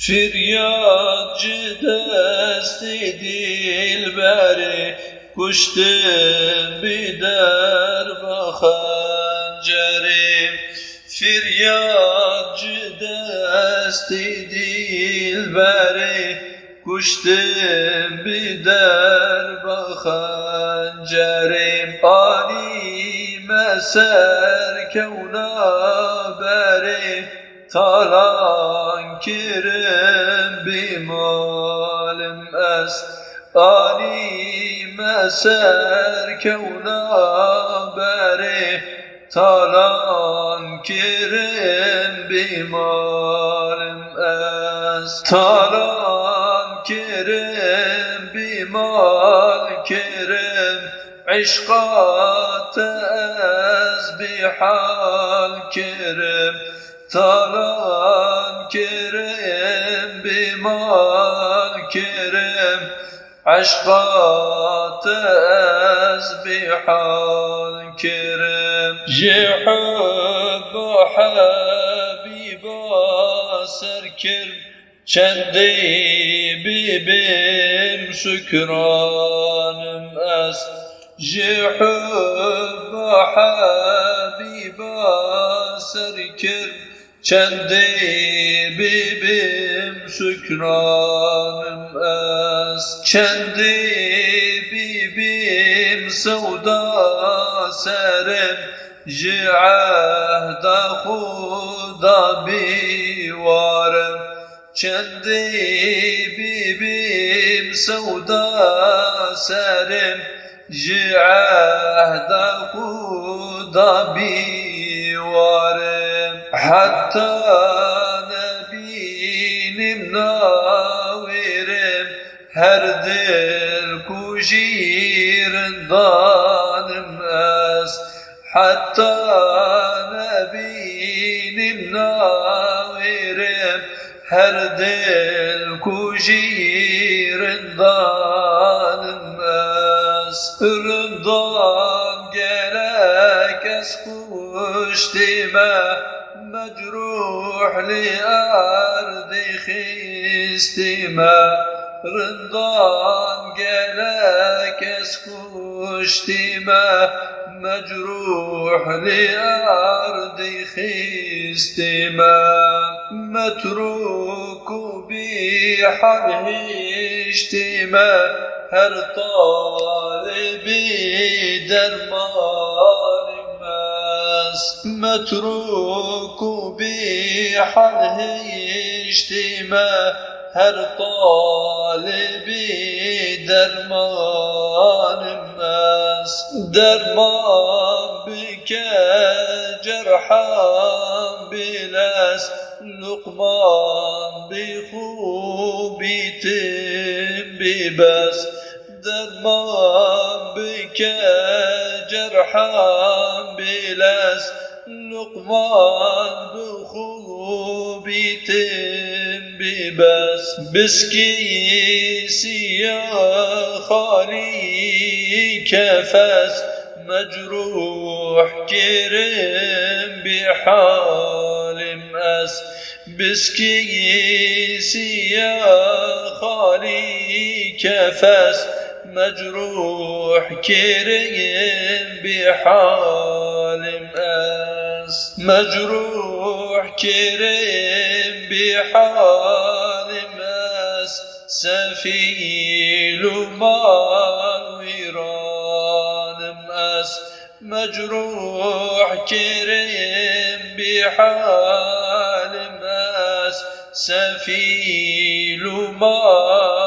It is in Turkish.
Firyatçı desti dilberi, kuştum bir derbahancerim. Firyatçı desti dilberi, kuştum bir derbahancerim. Alime serkevna beri, talan kirim bimalim es. Alime serkevna beri, talan kirim bimalim es. Talan kirim bimal kirim, işkat ez bihal kirim. Talan kirim bimal kirim, aşkat ez bihal kirim. Yehubbu habiba serkirim, çendi bibim sükranım es. Yehubbu habiba serkirim, çendi bibim sükranım es. Çendi bibim sevda serim, ji ahda Xuda bivarım. Çendi bibim sevda serim, ji ahda Xuda bivarım. Hatta nebinim navirim, her dil kujirdanım es. Hatta nebinim navirim, her dil kujirdanım es. Irımdan gerek es kuştime, mecruh li ardi khistime. Rından gelek es kuştime, mecruh li ardi khistime. Metruku bihal hiştime, her talibi dermanim es. Metruku bihal hiştime, her talibi dermanim es. Derman bike cerhan biles, Lukman bi khubitim bibes. Derman bike cerhan biles, Lukman bi khubitim bibes. Biski siyah khali kefes, mecruh kirim bihalim es. Biski siyah khali kefes, mecruh kirim bihalim es. Mecruh kirim bihalim es. Sefilu mal viranım es. Mecruh kirim bihalim es. Sefilu mal